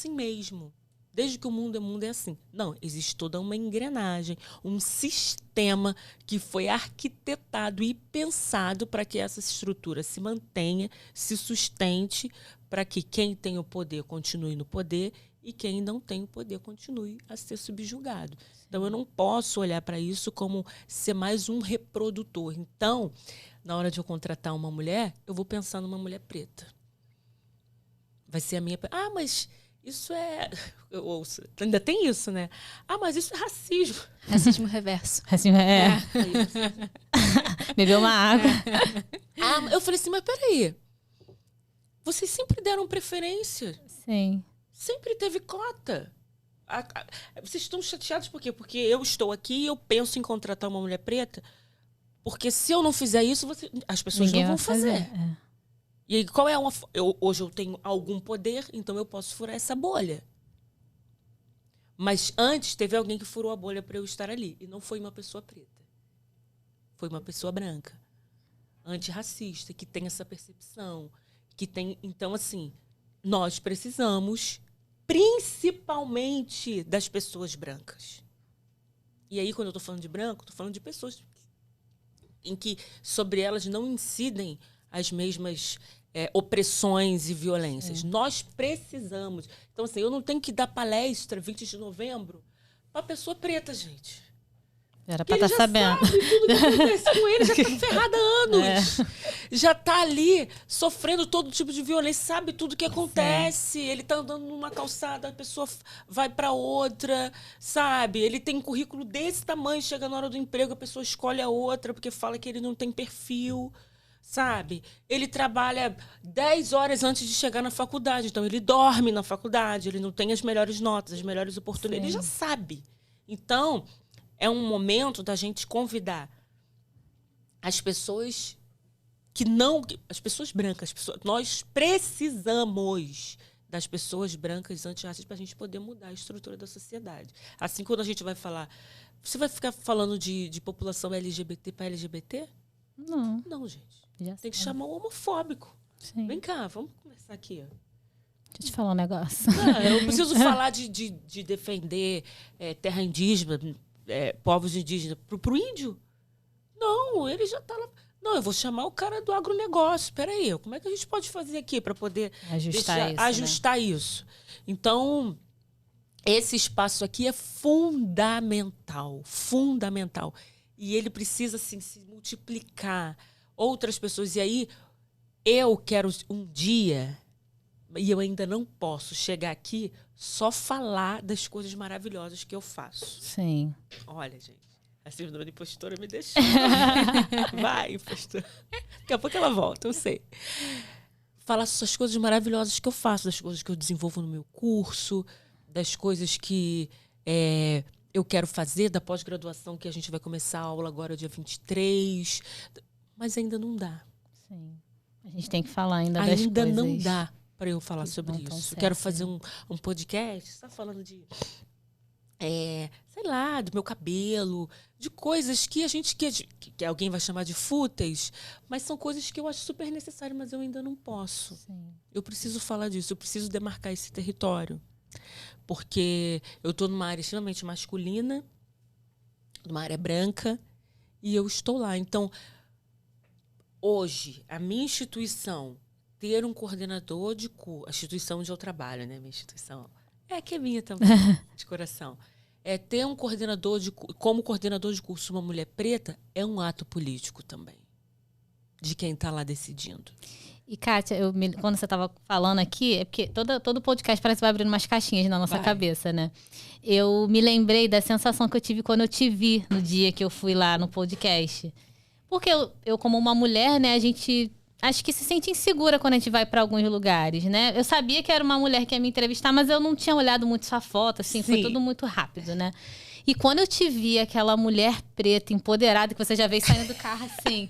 mesmo. Desde que o mundo é assim. Não, existe toda uma engrenagem, um sistema que foi arquitetado e pensado para que essa estrutura se mantenha, se sustente, para que quem tem o poder continue no poder e quem não tem o poder continue a ser subjugado. Então, eu não posso olhar para isso como ser mais um reprodutor. Então, na hora de eu contratar uma mulher, eu vou pensar numa mulher preta. Vai ser a minha... mas isso é... Eu ouço. Ainda tem isso, né? Mas isso é racismo. Racismo reverso. Racismo Bebeu uma água. Eu falei assim, mas peraí. Vocês sempre deram preferência. Sim. Sempre teve cota. Vocês estão chateados por quê? Porque eu estou aqui e eu penso em contratar uma mulher preta. Porque se eu não fizer isso, as pessoas Ninguém não vão vai fazer. fazer. E aí, qual é hoje eu tenho algum poder, então eu posso furar essa bolha. Mas antes teve alguém que furou a bolha para eu estar ali. E não foi uma pessoa preta. Foi uma pessoa branca. Antirracista, que tem essa percepção. Que tem. Então, assim, nós precisamos, principalmente, das pessoas brancas. E aí, quando eu estou falando de branco, estou falando de pessoas em que sobre elas não incidem as mesmas opressões e violências. Sim. Nós precisamos. Então, assim, eu não tenho que dar palestra 20 de novembro para pessoa preta, gente. Era para estar sabendo. Sabe tudo que acontece com ele, já está ferrada há anos. Já está ali sofrendo todo tipo de violência, sabe tudo que acontece. Sim. Ele está andando numa calçada, a pessoa vai para outra, sabe? Ele tem um currículo desse tamanho, chega na hora do emprego, a pessoa escolhe a outra porque fala que ele não tem perfil, sabe? Ele trabalha 10 horas antes de chegar na faculdade, então ele dorme na faculdade, ele não tem as melhores notas, as melhores oportunidades, Sim. Ele já sabe. Então, é um momento da gente convidar as pessoas que não... As pessoas brancas. Nós precisamos das pessoas brancas antirracistas para a gente poder mudar a estrutura da sociedade. Assim, quando a gente vai falar... Você vai ficar falando de população LGBT para LGBT? Não. Não, gente. Já tem que chamar o homofóbico. Sim. Vem cá, vamos conversar aqui. Deixa eu te falar um negócio. Eu preciso falar de defender terra indígena... povos indígenas pro índio? Não, ele já tá lá. Não, eu vou chamar o cara do agronegócio. Espera aí, como é que a gente pode fazer aqui para poder ajustar isso? Então, esse espaço aqui é fundamental, fundamental. E ele precisa assim, se multiplicar. Outras pessoas. E aí, eu quero um dia, e eu ainda não posso chegar aqui só falar das coisas maravilhosas que eu faço. Sim. Olha, gente, a síndrome de impostora me deixou. Vai, impostora. Daqui a pouco ela volta, eu sei. Falar das coisas maravilhosas que eu faço, das coisas que eu desenvolvo no meu curso, das coisas que eu quero fazer, da pós-graduação que a gente vai começar a aula agora, dia 23. Mas ainda não dá. Sim. A gente tem que falar ainda das coisas. Ainda não dá para eu falar sobre isso. Eu quero fazer um podcast, só falando de, sei lá, do meu cabelo, de coisas que que alguém vai chamar de fúteis, mas são coisas que eu acho super necessárias, mas eu ainda não posso. Sim. Eu preciso falar disso, eu preciso demarcar esse território. Porque eu estou numa área extremamente masculina, numa área branca, e eu estou lá. Então, hoje, a minha instituição ter um coordenador de curso, a instituição onde eu trabalho, né? Minha instituição que é minha também, de coração. Ter um coordenador como coordenador de curso uma mulher preta é um ato político também, de quem está lá decidindo. E, Kátia, quando você estava falando aqui, é porque todo podcast parece que vai abrindo umas caixinhas na nossa cabeça, né? Eu me lembrei da sensação que eu tive quando eu te vi no dia que eu fui lá no podcast. Porque eu como uma mulher, né, a gente... Acho que se sente insegura quando a gente vai para alguns lugares, né? Eu sabia que era uma mulher que ia me entrevistar, mas eu não tinha olhado muito sua foto, assim, Sim. Foi tudo muito rápido, né? E quando eu te vi aquela mulher preta, empoderada, que você já veio saindo do carro, assim,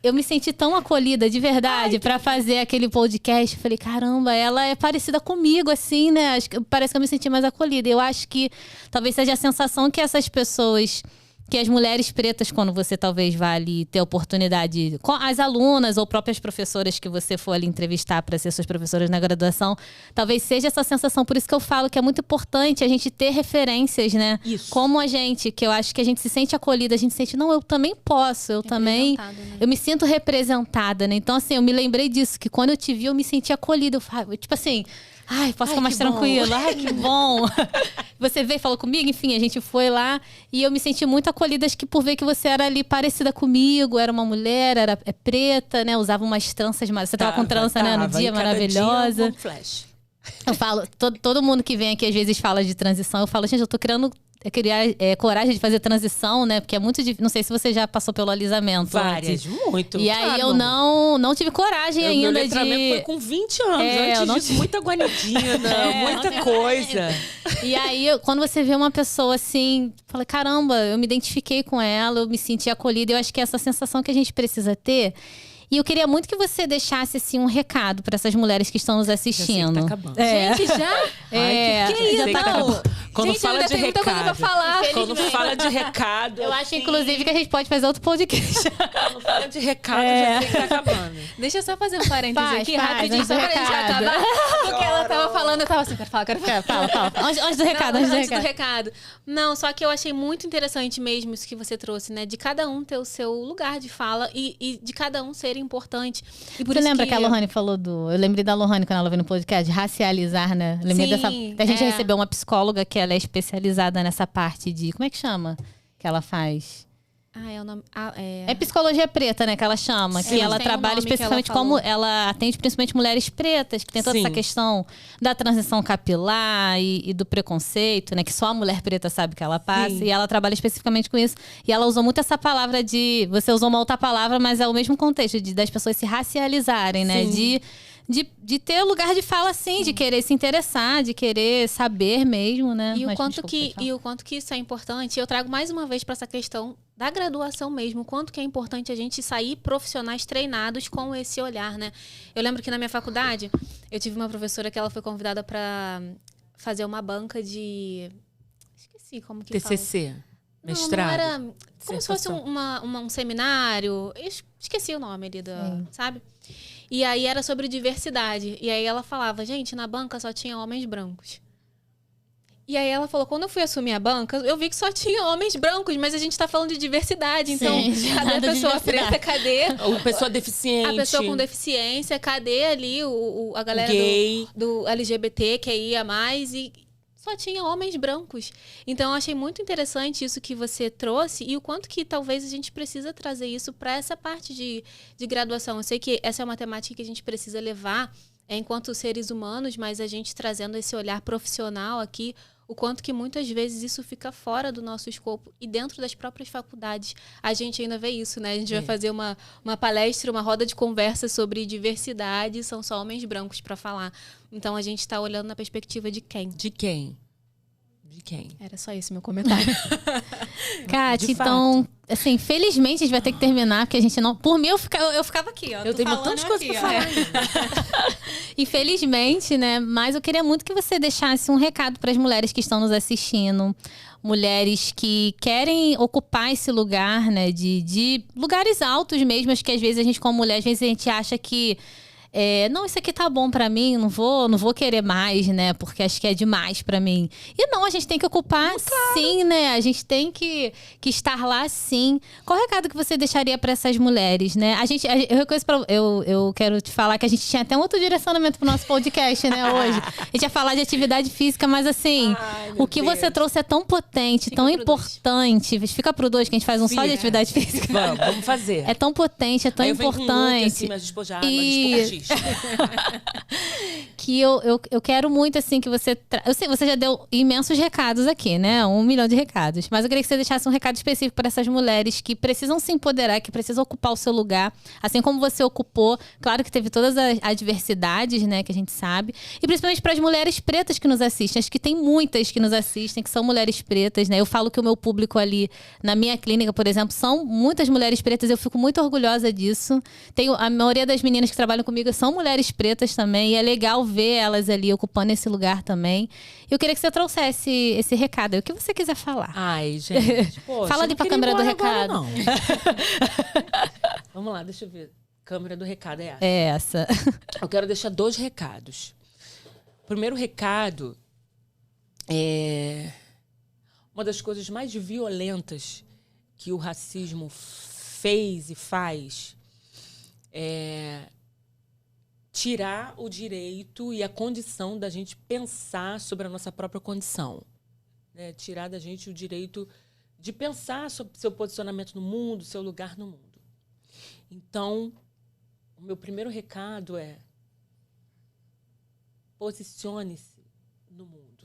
eu me senti tão acolhida, de verdade, para fazer aquele podcast. Eu falei, caramba, ela é parecida comigo, assim, né? Parece que eu me senti mais acolhida. Eu acho que talvez seja a sensação que essas pessoas... que as mulheres pretas, quando você talvez vá ali ter oportunidade com as alunas ou próprias professoras que você for ali entrevistar para ser suas professoras na graduação, talvez seja essa sensação. Por isso que eu falo que é muito importante a gente ter referências, né? Isso. Como a gente, que eu acho que a gente se sente acolhida, a gente sente, não, eu também posso, eu também... Né? Eu me sinto representada, né? Então, assim, eu me lembrei disso, que quando eu te vi, eu me senti acolhida. Eu, tipo assim... posso ficar mais tranquila. Ai, que bom. Você veio e falou comigo, enfim, a gente foi lá e eu me senti muito acolhida, acho que por ver que você era ali parecida comigo, era uma mulher, é preta, né? Usava umas tranças, você tava com trança, né, no dia, maravilhosa. Dia, flash. Eu falo, todo mundo que vem aqui às vezes fala de transição, eu falo, gente, eu tô criando criar coragem de fazer transição, né? Porque é muito difícil. Não sei se você já passou pelo alisamento. Várias, muito. E aí eu não tive coragem ainda meu letramento foi com 20 anos. Antes disso, muita guanidina, muita coisa. E aí, quando você vê uma pessoa assim, fala, caramba, eu me identifiquei com ela, eu me senti acolhida. Eu acho que é essa sensação que a gente precisa ter. E eu queria muito que você deixasse assim um recado para essas mulheres que estão nos assistindo. Já sei que tá acabando. Gente, já? Que isso, não? Quando gente, fala ainda de tem muita coisa pra recado, falar. quando fala de recado, eu acho, inclusive, que a gente pode fazer outro podcast. Quando fala de recado, já sei que tá acabando. Deixa eu só fazer um parênteses aqui, rapidinho, antes do só pra gente recado. acabar. Porque ela tava falando, eu tava assim, quero falar. Fala. Antes do recado, Antes do recado. Não, só que eu achei muito interessante mesmo isso que você trouxe, né? De cada um ter o seu lugar de fala e de cada um ser importante. E por você isso lembra que a Lohane falou Eu lembrei da Lohane quando ela veio no podcast, de racializar, né? Lembrei Sim, dessa. A gente recebeu uma psicóloga que ela é especializada nessa parte de. Como é que chama? Que ela faz? É o nome. É psicologia preta, né? Que ela chama. Que ela trabalha especificamente como ela atende principalmente mulheres pretas, que tem toda essa questão da transição capilar e do preconceito, né? Que só a mulher preta sabe que ela passa. Sim. E ela trabalha especificamente com isso. E ela usou muito essa palavra de. Você usou uma outra palavra, mas é o mesmo contexto, das pessoas se racializarem, né? De ter lugar de fala, assim, de querer se interessar, de querer saber mesmo, né? E o quanto que isso é importante, eu trago mais uma vez para essa questão da graduação mesmo, o quanto que é importante a gente sair profissionais treinados com esse olhar, né? Eu lembro que na minha faculdade, eu tive uma professora que ela foi convidada para fazer uma banca de... Esqueci como que TCC, fala. mestrado. Não era... Como se fosse um seminário. Eu esqueci o nome ali, sabe? E aí era sobre diversidade. E aí ela falava, gente, na banca só tinha homens brancos. E aí ela falou, quando eu fui assumir a banca, eu vi que só tinha homens brancos, mas a gente tá falando de diversidade. Então, cadê a pessoa preta? Cadê? A pessoa deficiente. A pessoa com deficiência, cadê ali a galera gay, do LGBT, que ia mais? E só tinha homens brancos. Então, eu achei muito interessante isso que você trouxe e o quanto que talvez a gente precisa trazer isso para essa parte de graduação. Eu sei que essa é uma temática que a gente precisa levar enquanto seres humanos, mas a gente trazendo esse olhar profissional aqui, o quanto que muitas vezes isso fica fora do nosso escopo e dentro das próprias faculdades. A gente ainda vê isso, né? A gente vai fazer uma palestra, uma roda de conversa sobre diversidade, são só homens brancos para falar. Então, a gente está olhando na perspectiva de quem? De quem? Era só esse meu comentário. Kátia, então, assim, felizmente a gente vai ter que terminar, porque a gente não... Por mim, eu ficava aqui, ó. Eu tenho tantas coisas pra falar. Infelizmente, né? Mas eu queria muito que você deixasse um recado para as mulheres que estão nos assistindo. Mulheres que querem ocupar esse lugar, né? De lugares altos mesmo. Acho que às vezes a gente, como mulher, às vezes a gente acha que... não, isso aqui tá bom pra mim, não vou querer mais, né? Porque acho que é demais pra mim. E não, a gente tem que ocupar sim, né? A gente tem que estar lá sim. Qual o recado que você deixaria pra essas mulheres, né? Eu quero te falar que a gente tinha até um outro direcionamento pro nosso podcast, né, hoje. A gente ia falar de atividade física, mas assim, o que você trouxe é tão potente, tão importante. Fica pro 2 que a gente faz só de atividade física. Vamos fazer. É tão potente, é tão importante. Que eu quero muito, assim, que você... Eu sei, você já deu imensos recados aqui, né? 1 milhão de recados. Mas eu queria que você deixasse um recado específico para essas mulheres que precisam se empoderar, que precisam ocupar o seu lugar. Assim como você ocupou. Claro que teve todas as adversidades, né? Que a gente sabe. E principalmente para as mulheres pretas que nos assistem. Acho que tem muitas que nos assistem, que são mulheres pretas, né? Eu falo que o meu público ali, na minha clínica, por exemplo, são muitas mulheres pretas. Eu fico muito orgulhosa disso. A maioria das meninas que trabalham comigo são mulheres pretas também, e é legal ver elas ali ocupando esse lugar também. Eu queria que você trouxesse esse recado, o que você quiser falar. Ai, gente. Poxa, fala ali pra câmera do recado. Agora, não. Vamos lá, deixa eu ver. Câmera do recado é essa. É essa. Eu quero deixar 2 recados. O primeiro recado é uma das coisas mais violentas que o racismo fez e faz tirar o direito e a condição da gente pensar sobre a nossa própria condição. Né? Tirar da gente o direito de pensar sobre seu posicionamento no mundo, seu lugar no mundo. Então, o meu primeiro recado é: posicione-se no mundo.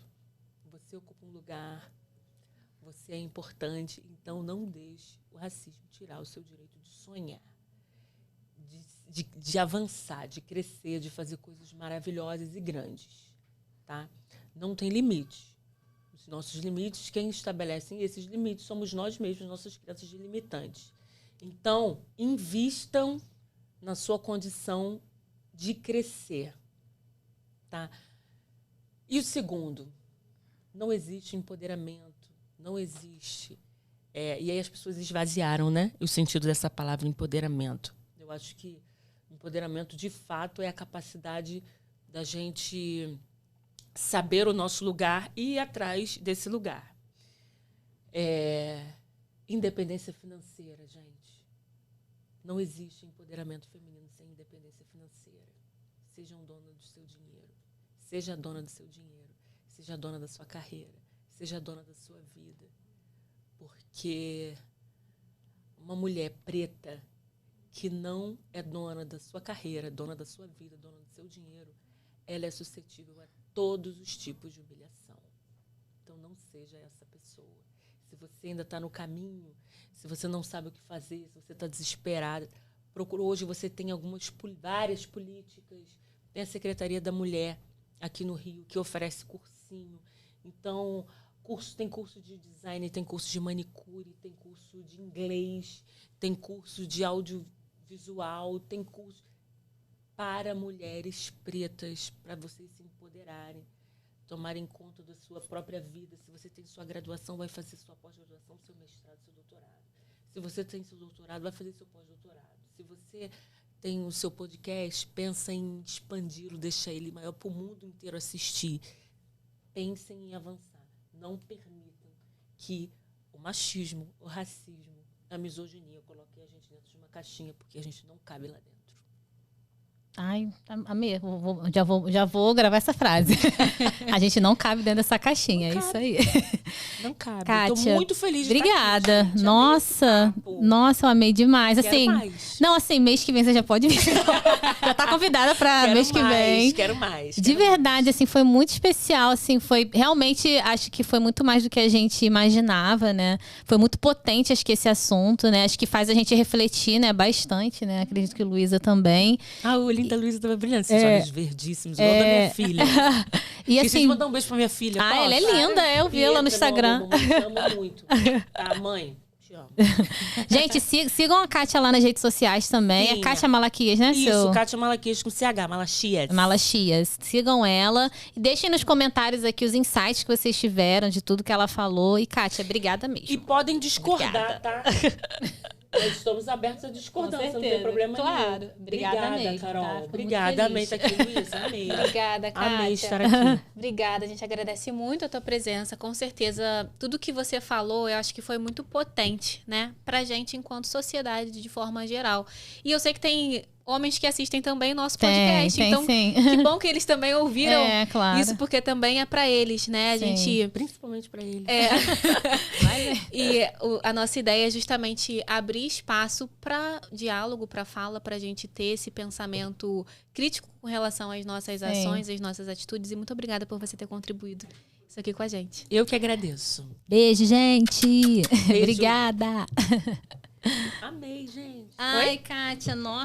Você ocupa um lugar, Você é importante, então não deixe o racismo tirar o seu direito de sonhar, de avançar, de crescer, de fazer coisas maravilhosas e grandes. Tá? Não tem limite. Os nossos limites, quem estabelecem esses limites somos nós mesmos, nossas crianças limitantes. Então, invistam na sua condição de crescer. Tá? E o segundo, não existe empoderamento, não existe. E aí as pessoas esvaziaram, né, o sentido dessa palavra empoderamento. Eu acho que empoderamento, de fato, é a capacidade da gente saber o nosso lugar e ir atrás desse lugar. Independência financeira, gente. Não existe empoderamento feminino sem independência financeira. Sejam dona do seu dinheiro. Seja dona do seu dinheiro. Seja dona da sua carreira. Seja dona da sua vida. Porque uma mulher preta que não é dona da sua carreira, dona da sua vida, dona do seu dinheiro, ela é suscetível a todos os tipos de humilhação. Então, não seja essa pessoa. Se você ainda está no caminho, se você não sabe o que fazer, se você está desesperada, procura. Hoje você tem várias políticas. Tem a Secretaria da Mulher aqui no Rio, que oferece cursinho. Então, tem curso de design, tem curso de manicure, tem curso de inglês, tem curso de audiovisual, tem curso para mulheres pretas, para vocês se empoderarem, tomarem conta da sua própria vida. Se você tem sua graduação, vai fazer sua pós-graduação, seu mestrado, seu doutorado. Se você tem seu doutorado, vai fazer seu pós-doutorado. Se você tem o seu podcast, pensa em expandi-lo, deixar ele maior para o mundo inteiro assistir. Pensem em avançar. Não permitam que o machismo, o racismo, a misoginia coloquem a gente dentro de uma caixinha, porque a gente não cabe lá dentro. Ai, amei. Já vou gravar essa frase. A gente não cabe dentro dessa caixinha, é isso aí. Não cabe. Kátia, tô muito feliz de obrigada. estar aqui, gente. Nossa, eu amei demais. Quero Assim, mais. não, assim, mês que vem você já pode vir. Já tá convidada para mês que vem. Quero mais. De verdade, assim, foi muito especial, assim, foi realmente, acho que foi muito mais do que a gente imaginava, né? Foi muito potente, acho que esse assunto, né? Acho que faz a gente refletir, né? Bastante, né? Acredito que Luísa também. O olhinho da Luísa tava brilhante, esses olhos verdíssimos, igual da minha filha. E Esqueci assim, de mandar um beijo pra minha filha. ela é linda, eu vi ela no Instagram. Eu amo muito. Tá, mãe? Te amo. Gente, sigam a Kátia lá nas redes sociais também. Sim. É Kátia Malaquias, né? Isso, Kátia Malaquias com CH, Malachias. Malachias. Sigam ela. E deixem nos comentários aqui os insights que vocês tiveram de tudo que ela falou. E, Kátia, obrigada mesmo. E podem discordar, Obrigada. tá? Nós estamos abertos à discordância, não tem problema claro. nenhum. Obrigada mesmo, Carol. tá? Fico Obrigada, muito amei feliz. estar aqui, Luísa. Amei. Obrigada, Kátia. Amei estar aqui. Obrigada, a gente agradece muito a tua presença. Com certeza, tudo que você falou, eu acho que foi muito potente, né? Pra gente, enquanto sociedade, de forma geral. E eu sei que tem homens que assistem também o nosso podcast. Tem, então, sim. que bom que eles também ouviram Claro. isso, porque também é pra eles, né? A Sim. gente... Principalmente pra ele. E a nossa ideia é justamente abrir espaço para diálogo, para fala, para a gente ter esse pensamento crítico com relação às nossas ações, às nossas atitudes. E muito obrigada por você ter contribuído isso aqui com a gente. Eu que agradeço. Beijo, gente. Beijo. Obrigada. Amei, gente. Ai, Kátia, nossa.